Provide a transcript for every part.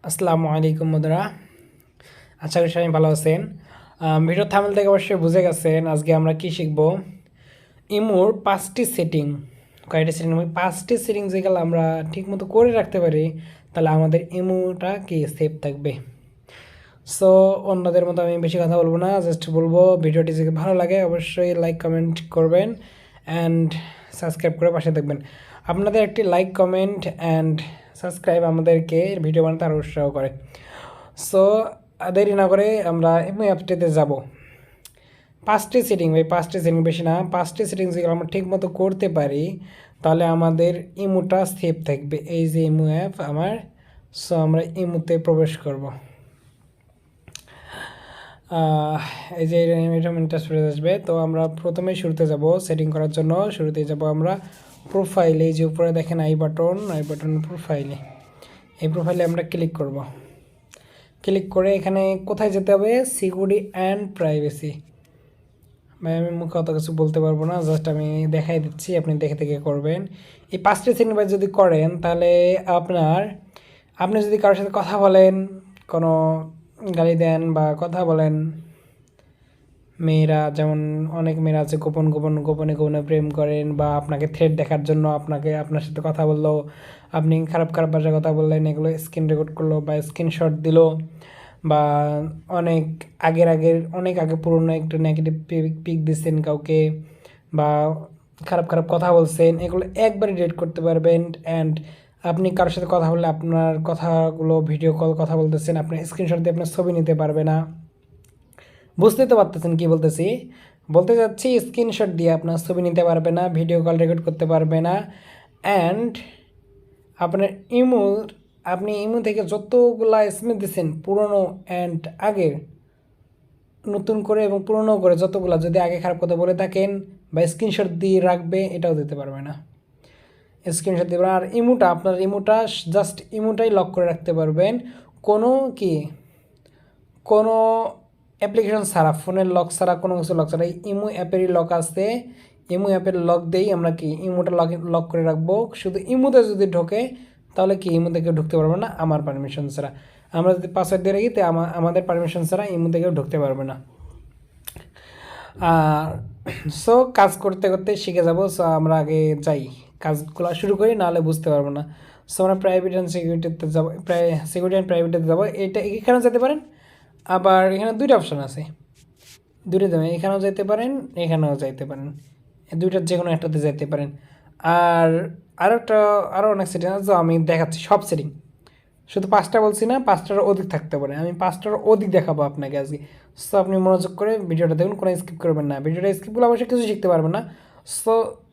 আসসালামু আলাইকুম বন্ধুরা, আশা করি সবাই ভালো আছেন। ভিডিও থাম্বনেল থেকে অবশ্যই বুঝে গেছেন আজকে আমরা কি শিখব। ইমোর 5টি সেটিং, কয়টি সেটিং, 5টি সেটিং যেগুলো আমরা ঠিকমতো করে রাখতে পারি তাহলে আমাদের ইমোটা কি সেফ থাকবে। সো অন্যদের মতো আমি বেশি কথা বলবো না, জাস্ট বলবো ভিডিওটি যদি ভালো লাগে অবশ্যই লাইক কমেন্ট করবেন অ্যান্ড সাবস্ক্রাইব করে পাশে থাকবেন। আপনাদের একটি লাইক কমেন্ট অ্যান্ড সাবস্ক্রাইব আমাদেরকে ভিডিও বানাতে আরও উৎসাহ করে। সো দেরি না করে আমরা এমনি অ্যাপটিতে যাব। 5টি সেটিং, ভাই 5টি সেটিং বেশি না, 5টি সেটিং যেগুলো আমরা ঠিক মতো করতে পারি তাহলে আমাদের ইমোটা সেফ থাকবে। এই যে ইমো অ্যাপ আমার, সো আমরা ইমোতে প্রবেশ করব। এই যে এটা ইন্টারফেস আসবে, তো আমরা প্রথমে শুরুতে যাব সেটিং করার জন্য। শুরুতেই যাব আমরা প্রোফাইলে, এই যে উপরে দেখেন আই বাটন প্রোফাইলে, এই প্রোফাইলে আমরা ক্লিক করব। ক্লিক করে এখানে কোথায় যেতে হবে, সিকিউরিটি অ্যান্ড প্রাইভেসি। ভাই আমি মুখে অত কিছু বলতে পারবো না, জাস্ট আমি দেখাই দিচ্ছি, আপনি দেখে দেখে করবেন। এই 5টি সেটিং যদি করেন তাহলে আপনি যদি কারোর সাথে কথা বলেন, কোনো গালি দেন বা কথা বলেন, মেয়েরা যেমন অনেক মেয়েরা আছে গোপনে প্রেম করেন, বা আপনাকে থ্রেট দেখার জন্য আপনার সাথে কথা বললো, আপনি খারাপ ভাষায় কথা বললেন, এগুলো স্ক্রিন রেকর্ড করলো বা স্ক্রিনশট দিল, বা অনেক আগে পুরনো একটু নেগেটিভ পিক দিচ্ছেন কাউকে, বা খারাপ কথা বলছেন, এগুলো একবারে ডিলিট করতে পারবেন। অ্যান্ড আপনি কারোর সাথে কথা বললে আপনার কথাগুলো ভিডিও কল কথা বলতেছেন, আপনার স্ক্রিনশট দিয়ে আপনার ছবি নিতে পারবে না। বুঝতেই তো পারতেছেন কি বলতেছি, বলতে যাচ্ছি স্ক্রিনশট দিয়ে আপনার ছবি নিতে পারবে না, ভিডিও কল রেকর্ড করতে পারবে না। অ্যান্ড আপনার আপনি ইমো থেকে যতগুলা এসএমএস দিচ্ছেন পুরনো অ্যান্ড আগের, নতুন করে এবং পুরনো করে যতগুলা, যদি আগে খারাপ কথা বলে থাকেন বা স্ক্রিনশট দিয়ে রাখবে, এটাও দিতে পারবে না। স্ক্রিনশট দেবেন। আর আপনার জাস্ট ইমোটাই লক করে রাখতে পারবেন, কোনো কোনো অ্যাপ্লিকেশন ছাড়া, ফোনের লক ছাড়া, কোনো কিছু লক ছাড়া। ইমো অ্যাপেরই লক আছে, ইমো অ্যাপের লক দিয়েই আমরা ইমোটা লক করে রাখবো। শুধু ইমোতে যদি ঢোকে তাহলে ইমোতে কেউ ঢুকতে পারবে না আমার পারমিশন ছাড়া। আমরা যদি পাসওয়ার্ড দিয়ে রাখি তো আমাদের পারমিশন ছাড়া ইমোতে কেউ ঢুকতে পারবে না। সো কাজ করতে করতে শিখে যাব। সো আমরা আগে যাই, কাজগুলো শুরু করি, নাহলে বুঝতে পারবো না। সো আমরা প্রাইভেট অ্যান্ড সিকিউরিটিতে যাবো, সিকিউরিটি অ্যান্ড প্রাইভেটিতে যাবো। এখানেও যেতে পারেন, আবার এখানে দুইটা অপশান আছে, দুইটা দেবেন, এখানেও যেতে পারেন, এখানেও যাইতে পারেন, দুইটার যে কোনো একটাতে যেতে পারেন। আর আরও অনেক সেটিং আছে, আমি দেখাচ্ছি সব সেটিং, শুধু 5টা বলছি না, 5টারও অধিক থাকতে পারে, আমি 5টারও অধিক দেখাবো আপনাকে আজকে। সো আপনি মনোযোগ করে ভিডিওটা দেখুন, কোনো স্কিপ করবেন না, ভিডিওটা স্কিপ করলে অবশ্যই কিছু শিখতে পারবেন না। সো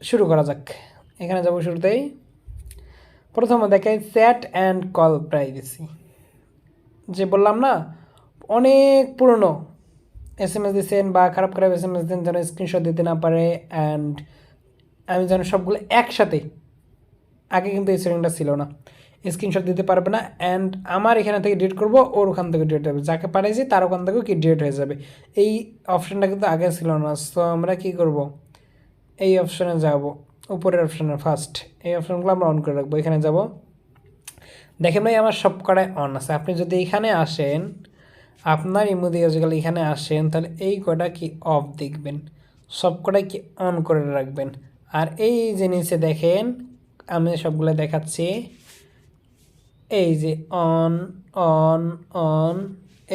শুরু করা যাক। এখানে যাবো শুরুতেই, প্রথমে দেখাই চ্যাট অ্যান্ড কল প্রাইভেসি। যে বললাম না, অনেক পুরনো এসএমএস দিচ্ছেন বা খারাপ এসএমএস দেন, যেন স্ক্রিনশট দিতে না পারে। অ্যান্ড আমি যেন সবগুলো একসাথে, আগে কিন্তু এই সেটিংটা ছিল না, স্ক্রিনশট দিতে পারবে না। অ্যান্ড আমার এখানে থেকে ডিলিট করবো, ওর ওখান থেকে ডিলিট হবে, যাকে পাঠাইছি তার ওখান থেকেও ডিলিট হয়ে যাবে। এই অপশানটা কিন্তু আগে ছিল না। সো আমরা কি করব, এই অপশানে যাব, উপরের অপশানে ফার্স্ট এই অপশানগুলো আমরা অন করে রাখবো। এখানে যাব, দেখেন ভাই আমার সব কটায় অন আছে। আপনি যদি এখানে আসেন, আপনার ইমো দিয়ে যদি এখানে আসেন, তাহলে এই কটা অফ দেখবেন, সব কটাই অন করে রাখবেন। আর এই যে নিচে দেখেন, আমি সবগুলো দেখাচ্ছি, এই যে অন অন অন,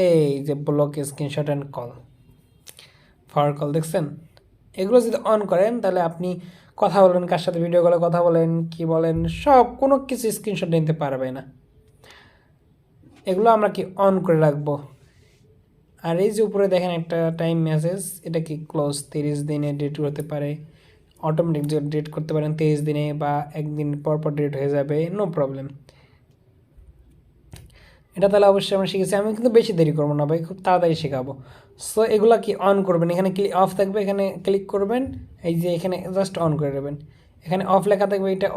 এই যে block screenshot and call, for call, দেখছেন? এগুলো যদি অন করেন তাহলে আপনি কথা বলেন, কার সাথে ভিডিও কলে কথা বলেন, কি বলেন, সব কোনো কিছু স্ক্রিনশট নিতে পারবে না। এগুলো আমরা অন করে রাখবো। আর এই যে উপরে দেখেন একটা টাইম মেসেজ, এটা ক্লোজ, 30 দিনে ডেট হতে পারে, অটোমেটিক ডেট করতে পারেন 23 দিনে, বা একদিন পর ডেট হয়ে যাবে, নো প্রবলেম। এটা তাহলে অবশ্যই আমরা শিখেছি। আমি কিন্তু বেশি দেরি করবো না ভাই, খুব তাড়াতাড়ি শেখাবো। সো এগুলো অন করবেন, এখানে অফ থাকবে, এখানে ক্লিক করবেন, এই যে এখানে জাস্ট অন করে দেবেন, এখানে অফ লেখা থাকবে, এটা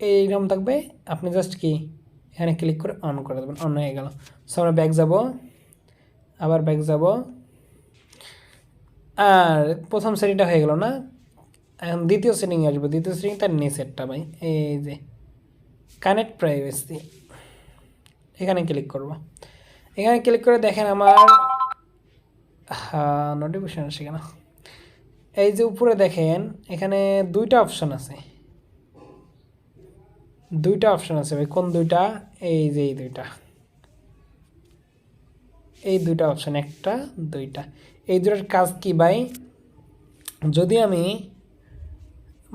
এইরকম থাকবে, আপনি জাস্ট এখানে ক্লিক করে অন করে দেবেন, অন হয়ে গেল। সো আমরা ব্যাক যাব, আবার ব্যাক যাব। আর প্রথম সেটিংটা হয়ে গেল না, এখন দ্বিতীয় সেটিং আসবো। দ্বিতীয় সেটিং তার নিচেরটা ভাই, এই যে কানেক্ট প্রাইভেসি, এখানে ক্লিক করব। এখানে ক্লিক করে দেখেন আমার নোটিফিকেশন আসে কেন। এই যে উপরে দেখেন এখানে দুইটা অপশন আছে, ভাই। কোন দুইটা? এই যে এই দুইটা অপশন, একটা দুইটা। এই দুটার কাজ কি ভাই? যদি আমি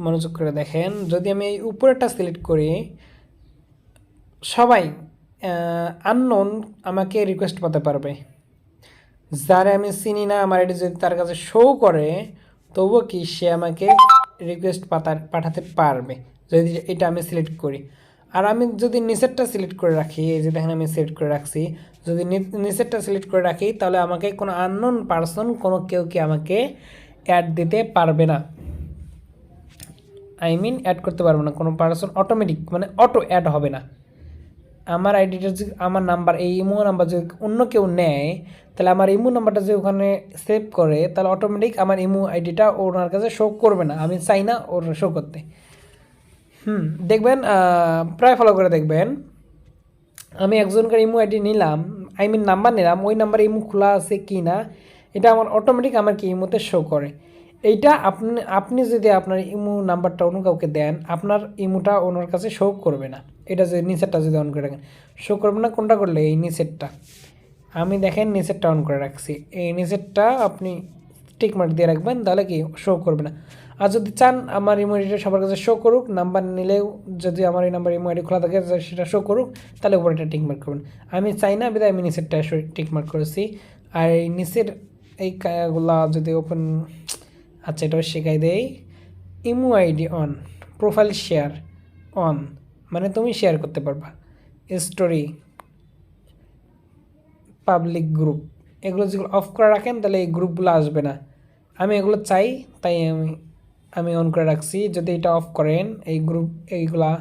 মনোযোগ করে দেখেন, যদি আমি এই উপরেরটা সিলেক্ট করি, সবাই আননোন আমাকে রিকোয়েস্ট পাঠাতে পারবে। যারে আমি চিনি না, আমার এটি যদি তার কাছে শো করে, তবুও কি সে আমাকে রিকোয়েস্ট পাঠাতে পারবে যদি এটা আমি সিলেক্ট করি। আর আমি যদি নিচেরটা সিলেক্ট করে রাখি, এই যে দেখেন আমি সিলেক্ট করে রাখছি, যদি নিচেরটা সিলেক্ট করে রাখি, তাহলে আমাকে কোনো আননোন পারসন, কোনো কেউ কি আমাকে অ্যাড দিতে পারবে না। অ্যাড করতে পারবো না কোনো পারসন, অটোমেটিক মানে অটো অ্যাড হবে না। আমার আইডিটা যদি, আমার নাম্বার, এই ইমো নাম্বার যদি অন্য কেউ নেয়, তাহলে আমার ইমো নাম্বারটা যে ওখানে সেভ করে, তাহলে অটোমেটিক আমার ইমো আইডিটা ওনার কাছে শো করবে না। আমি চাই না ওর শো করতে। দেখবেন, প্রায় ফলো করে দেখবেন, আমি একজনকার ইমো আইডি নিলাম, নাম্বার নিলাম, ওই নাম্বারে ইমো খোলা আছে কি না, এটা আমার অটোমেটিক আমার কি ইমোতে শো করে। এইটা আপনি যদি আপনার ইমো নাম্বারটা অন্য কাউকে দেন, আপনার ইমোটা ওনার কাছে শো করবে না। এটা যে নিচেরটা যদি অন করে রাখেন, শো করবে না। কোনটা করলে? এই নিচেরটা। আমি দেখেন নিচেরটা অন করে রাখছি, এই নিচেরটা আপনি টিক মার্ক দিয়ে রাখবেন, তাহলে কি শো করবে না। আর যদি চান আমার ইমো আইডিটা সবার কাছে শো করুক, নাম্বার নিলেও যদি আমার এই নাম্বার ইমো আইডি খোলা থাকে সেটা শো করুক, তাহলে উপরে এটা টিক মার্ক করবেন। আমি চাই না, বিধায় আমি নিচেরটা টিক মার্ক করেছি। আর এই নিচের এইগুলা যদি ওপেন, আচ্ছা এটাও শেখাই দেই। Imo ID on, profile share on, মানে তুমি শেয়ার করতে পারবা, স্টোরি, পাবলিক গ্রুপ, এগুলো যেগুলো অফ করে রাখেন, তাহলে এই গ্রুপগুলো আসবে না। আমি এগুলো চাই, তাই আমি অন করে রাখছি। যদি এটা অফ করেন, এই গ্রুপ, এইগুলা,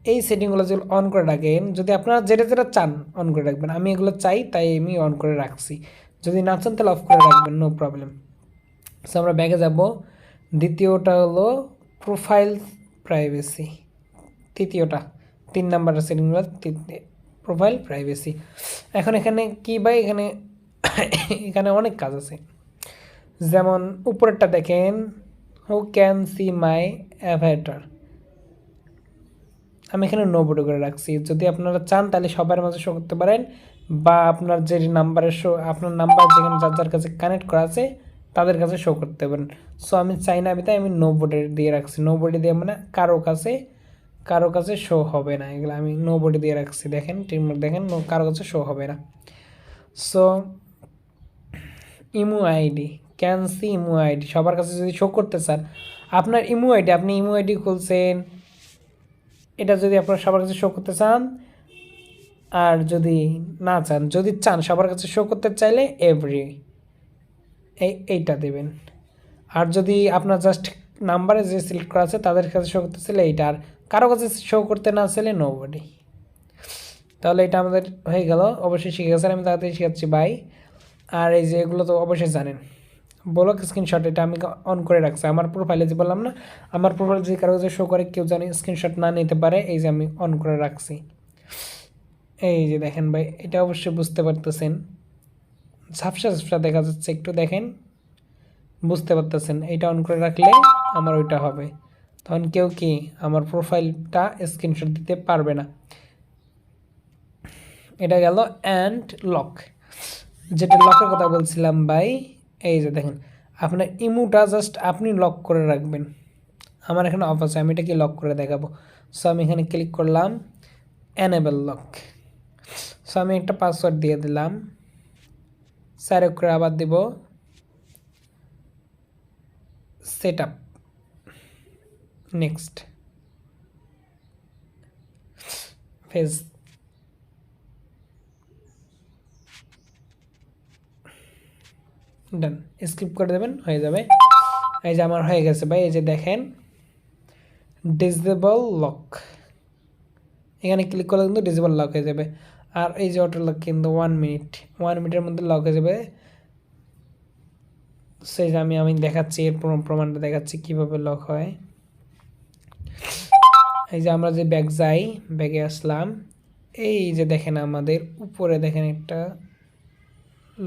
এই সেটিংগুলো যেগুলো অন করে রাখেন, যদি আপনারা যেটা যেটা চান অন করে রাখবেন। আমি এগুলো চাই, তাই আমি অন করে রাখছি। যদি না চান তাহলে অফ করে রাখবেন, নো প্রবলেম। সো আমরা ব্যাগে যাব। দ্বিতীয়টা হলো প্রোফাইল প্রাইভেসি, তৃতীয়টা 3 নাম্বারের সেটিংগুলো, প্রোফাইল প্রাইভেসি। এখন এখানে কি ভাই, এখানে অনেক কাজ আছে। যেমন উপরেরটা দেখেন, who can see my Avatar, আমি এখানে নো বডি করে রাখছি। যদি আপনারা চান তাহলে সবার মাঝে শো করতে পারেন, বা আপনার যে নাম্বারের শো, আপনার নাম্বার যেখানে যার যার কাছে কানেক্ট করা আছে তাদের কাছে শো করতে পারেন। সো আমি চাই না, তাই আমি নো বডি দিয়ে রাখছি। নো বডি দিয়ে মানে কারো কাছে শো হবে না, এগুলো আমি নো বডি দিয়ে রাখছি। দেখেন দেখেন, কারো কাছে শো হবে না। So imo ID, can see imo ID, সবার কাছে যদি শো করতে চান, আপনার ইমো আইডি, আপনি ইমো আইডি খুলছেন, এটা যদি আপনারা সবার কাছে শো করতে চান, আর যদি না চান, যদি চান সবার কাছে শো করতে চাইলে এভরি, এইটা দেবেন। আর যদি আপনার জাস্ট নাম্বারে যে সিলেক্ট করা আছে তাদের কাছে শো করতে চাইলে এইটা, আর কারো কাছে শো করতে না চাইলে নো বডি। তাহলে এটা আমাদের হয়ে গেল। অবশ্যই শিখে গেছেন, আমি তাড়াতাড়ি শেখাচ্ছি ভাই। আর এই যে এগুলো তো অবশ্যই জানেন। ব্লক স্ক্রিনশট, এটা আমি অন করে রাখছি। আমার প্রোফাইলে যে বললাম না, আমার প্রোফাইলে যে কারো কাছে শো করে, কেউ জানি স্ক্রিনশট না নিতে পারে, এই যে আমি অন করে রাখছি। এই যে দেখেন ভাই, এটা অবশ্যই বুঝতে পারতেছেন, ঝাপসা দেখা যাচ্ছে, একটু দেখেন, বুঝতে পারতেছেন। এইটা অন করে রাখলে আমার ওইটা হবে, তখন কেউ কি আমার প্রোফাইলটা স্ক্রিনশট দিতে পারবে না। এটা গেল। অ্যান্ড লক, যেটা লকের কথা বলছিলাম ভাই, এই যে দেখেন, আপনার ইমোটা জাস্ট আপনি লক করে রাখবেন। আমার এখানে অফ আছে, আমি এটাকে লক করে দেখাবো। সো আমি এখানে ক্লিক করলাম, এনেবল লক। সো আমি একটা পাসওয়ার্ড দিয়ে দিলাম, স্যার করে আবার দিব, সেট আপ, নেক্সট, ফেজ, ডান, স্কিপ করে দেবেন, হয়ে যাবে। এই যে আমার হয়ে গেছে ভাই, এই যে দেখেন ডিসেবল লক, এখানে ক্লিক করলে কিন্তু ডিসেবল লক হয়ে যাবে। আর এই যে অটো লক কিন্তু 1 মিনিটের মধ্যে লক হয়ে যাবে। সেই যে আমি দেখাচ্ছি, এর প্রমাণটা দেখাচ্ছি কীভাবে লক হয়। এই যে আমরা যে ব্যাগ যাই, ব্যাগে আসলাম, এই যে দেখেন আমাদের উপরে দেখেন একটা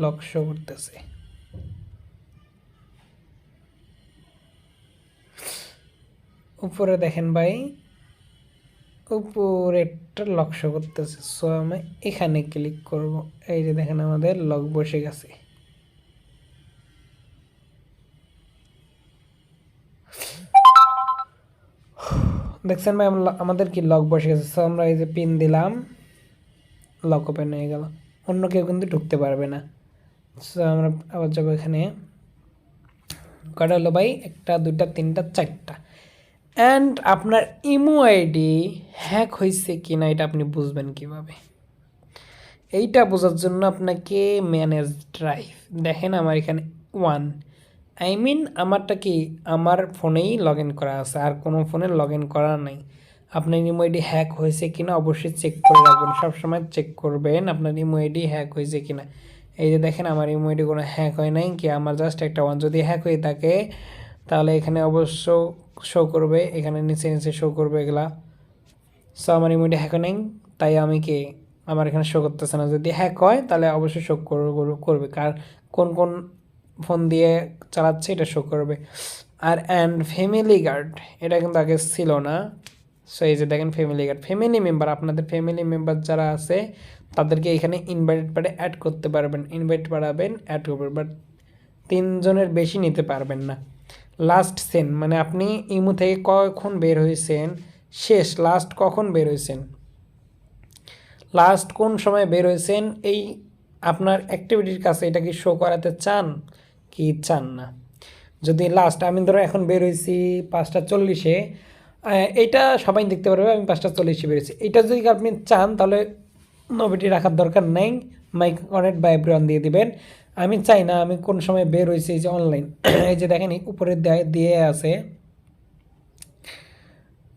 লক শো করতেছে। উপরে দেখেন ভাই, উপরে একটা লক শো করতেছে। সো আমি এখানে ক্লিক করব। এই যে দেখেন আমাদের লক বসে গেছে। দেখছেন ভাই আমাদের কি লক বসে গেছে। সো আমরা এই যে পিন দিলাম, লক ওপেন হয়ে গেল। অন্য কেউ কিন্তু ঢুকতে পারবে না। সো আমরা আবার যাবো এখানে। কটা হলো ভাই? 1 2 3 4টা। অ্যান্ড আপনার ইমো আইডি হ্যাক হয়েছে কিনা এটা আপনি বুঝবেন কিভাবে? এইটা বোঝার জন্য আপনাকে ম্যানেজ ড্রাইভ দেখেন আমার এখানে 1, আই মিন আমারটা কি আমার ফোনেই লগ ইন করা আছে, আর কোনো ফোনে লগ ইন করা নাই। আপনার ইমো আইডি হ্যাক হয়েছে কিনা অবশ্যই চেক করে রাখবেন, সবসময় চেক করবেন আপনার ইমো আইডি হ্যাক হয়েছে কিনা। এই যে দেখেন আমার ইমো আইডি কোনো হ্যাক হয় নাই কি, আমার জাস্ট একটা 1। যদি হ্যাক হয়ে থাকে তাহলে এখানে অবশ্য শো করবে, এখানে নিচে নিচে শো করবে এগুলা। সো আমার ইমো আইডি হ্যাক হয় নাই, তাই আমি কি আমার এখানে শো করতেছে না। যদি হ্যাক হয় তাহলে অবশ্যই শো করবে কার কোন কোন ফোন দিয়ে চালাচ্ছে এটা শো করবে। আর অ্যান্ড ফ্যামিলি গার্ড এটা কিন্তু আগে ছিল না। সো এই যে দেখেন ফ্যামিলি গার্ড, ফ্যামিলি মেম্বার, আপনাদের ফ্যামিলি মেম্বার যারা আছে তাদেরকে এখানে ইনভাইট পারে অ্যাড করতে পারবেন, ইনভাইট বাড়াবেন অ্যাড করবেন, বাট 3 জনের বেশি নিতে পারবেন না। লাস্ট সেন মানে আপনি ইমো থেকে কখন বের হয়েছেন, শেষ লাস্ট কখন বের হয়েছেন, লাস্ট কোন সময় বের হয়েছেন, এই আপনার অ্যাক্টিভিটির কাছে এটা কি শো করাতে চান কি চান না। যদি লাস্ট আমি ধরো এখন বের হয়েছি 5টা 40-এ, এইটা সবাই দেখতে পারবে আমি 5টা 40-এ বেরোছি। এটা যদি আপনি চান তাহলে নোভিটি রাখার দরকার নেই, মাইক কানেক্ট বা এভরিওয়ান দিয়ে দিবেন। আমি চাই না আমি কোন সময় বের হয়েছি, এই যে অনলাইন এই যে দেখেন উপরে দিয়ে আছে,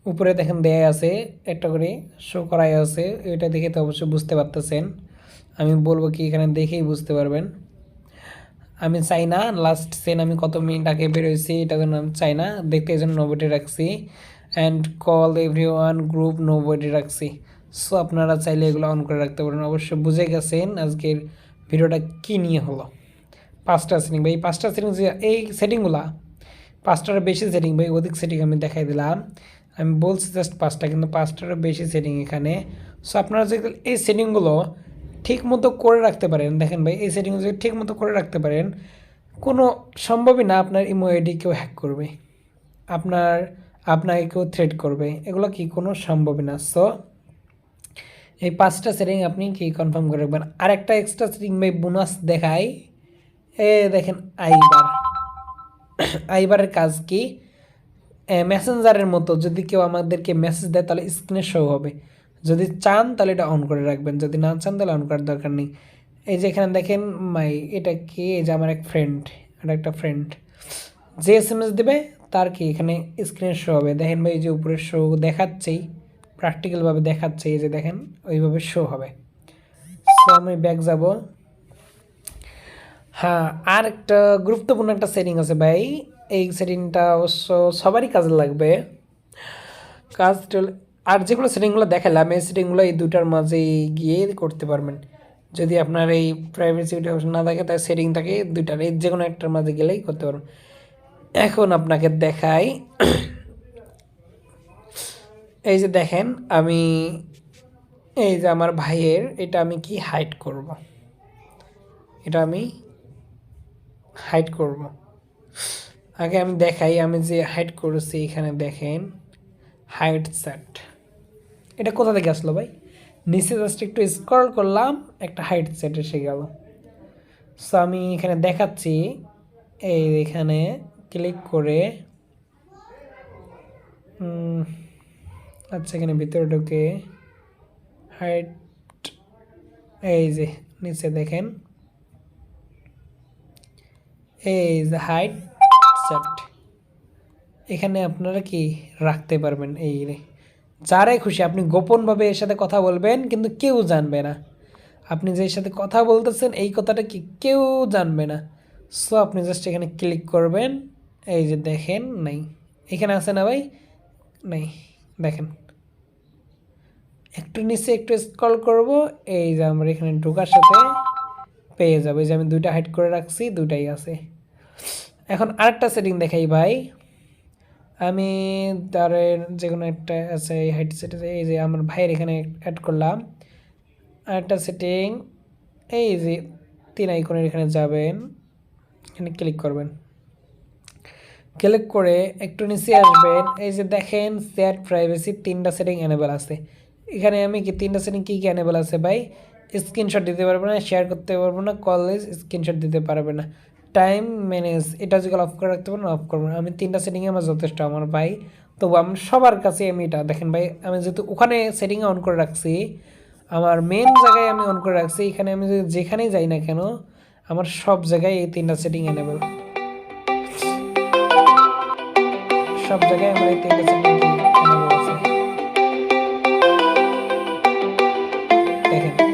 উপরে দেখেন দেয়া আছে একটা করে শো করাই আছে, এটা দেখে তো অবশ্যই বুঝতে পারতেছেন। আমি বলবো কি এখানে দেখেই বুঝতে পারবেন। আমি চাই না লাস্ট সেন আমি কত মিনিট আগে বেরোয়েছি এটা জন্য আমি চাই না দেখতে, এই জন্য নোবডি রাখছি। And call everyone group nobody রাখছি। সো আপনারা চাইলে এগুলো অন করে রাখতে পারেন। অবশ্যই বুঝে গেছেন আজকের ভিডিওটা কী নিয়ে হলো। 5টা সেটিং ভাই, 5টা সেটিং, এই সেটিংগুলা 5টারও বেশি সেটিং ভাই, অধিক সেটিং আমি দেখাই দিলাম। আমি বলছি জাস্ট 5টা, কিন্তু 5টারও বেশি সেটিং এখানে। সো আপনারা যদি এই সেটিংগুলো ঠিক মতো করে রাখতে পারেন, দেখেন ভাই এই সেটিংগুলো যদি ঠিক মতো করে রাখতে পারেন, কোনো সম্ভবই না আপনার ইমো আইডি কেউ হ্যাক করবে, আপনাকে কেউ থ্রেট করবে, এগুলো কি কোনো সম্ভবই না। সো এই 5টা সেটিং আপনি কি কনফার্ম করে রাখবেন। আর একটা এক্সট্রা সেটিং ভাই বোনাস দেখাই, এ দেখেন আইবারের কাজ কি, মেসেঞ্জারের মতো যদি কেউ আমাদেরকে মেসেজ দেয় তাহলে স্ক্রিনে শো হবে। যদি চান তাহলে এটা অন করে রাখবেন, যদি না চান তাহলে অন করার দরকার নেই। এই যে এখানে দেখেন এটা কি, এই যে আমার এক ফ্রেন্ড, এটা একটা ফ্রেন্ড যে SMS দেবে তার কি এখানে স্ক্রিনে শো হবে। দেখেন ভাই এই যে উপরে শো দেখাচ্ছেই, প্র্যাকটিক্যালভাবে দেখাচ্ছে, এই যে দেখেন ওইভাবে শো হবে। সো আমি ব্যাক যাব। হ্যাঁ, আর একটা গুরুত্বপূর্ণ একটা সেটিং আছে ভাই, এই সেটিংটা অবশ্য সবারই কাজে লাগবে। কাজ আর যেগুলো সেটিংগুলো দেখালাম এই সেটিংগুলো এই দুটার মাঝেই গিয়ে করতে পারবেন। যদি আপনার এই প্রাইভেসি অপশন না থাকে তাই সেটিং থাকে দুইটার, এই যে কোনো একটার মাঝে গেলেই করতে পারবেন। এখন আপনাকে দেখাই, এই যে দেখেন আমি এই যে আমার ভাইয়ের এটা আমি কি হাইড করব, এটা আমি হাইড করব। আগে আমি দেখাই আমি যে হাইড করেছি, এখানে দেখেন হাইড সেট, এটা কোথা থেকে আসলো ভাই, নিচে জাস্ট একটু স্ক্রল করলাম একটা হাইড সেট এসে গেল। সো আমি এখানে দেখাচ্ছি, এই এখানে ক্লিক করে আচ্ছা এখানে ভিতরে ঢুকে হাইড, এই যে নিচে দেখেন এই যে হাইড সেট, এখানে আপনারা কি রাখতে পারবেন। এই রে যারাই খুশি আপনি গোপনভাবে এর সাথে কথা বলবেন কিন্তু কেউ জানবে না, আপনি যে এর সাথে কথা বলতেছেন এই কথাটা কি কেউ জানবে না। সো আপনি জাস্ট এখানে ক্লিক করবেন, এই যে দেখেন নাই, এখানে আছে না ভাই, নাই দেখেন একটু নিচে একটু স্ক্রল করব, এই যে আমরা এখানে ঢোকার সাথে পেয়ে যাবো। এই যে আমি দুইটা হাইড করে রাখছি, দুটাই আছে। এখন আরেকটা সেটিং দেখাই ভাই, আমি তারের যে কোনো একটা আছে এই হাইট সেটিং, এই যে আমার ভাইয়ের এখানে অ্যাড করলাম। আরেকটা সেটিং, এই যে 3 আইকনের এখানে যাবেন, এখানে ক্লিক করবেন, ক্লিক করে একটু নিচে আসবেন, এই যে দেখেন সেট প্রাইভেসি 3টা সেটিং এনেবল আছে। এখানে আমি কি 3টা সেটিং কী কী এনেবল আছে ভাই, স্ক্রিনশট দিতে পারবো না, শেয়ার করতে পারবো না, কলেজ স্ক্রিনশট দিতে পারবে না, টাইম ম্যানেজ এটা যেগুলো অফ করে রাখতে পারবো না, অফ করবো না। আমি 3টা সেটিংয়ে আমার যথেষ্ট আমার ভাই। তবু আমি সবার কাছে আমি এটা দেখেন ভাই, আমি যেহেতু ওখানে সেটিংয়ে অন করে রাখছি, আমার মেন জায়গায় আমি অন করে রাখছি, এখানে আমি যেখানেই যাই না কেন আমার সব জায়গায় এই 3টা সেটিং এনেবল, সব জায়গায় আমার এই 3টা সেটিং এনেবল আছে। দেখেন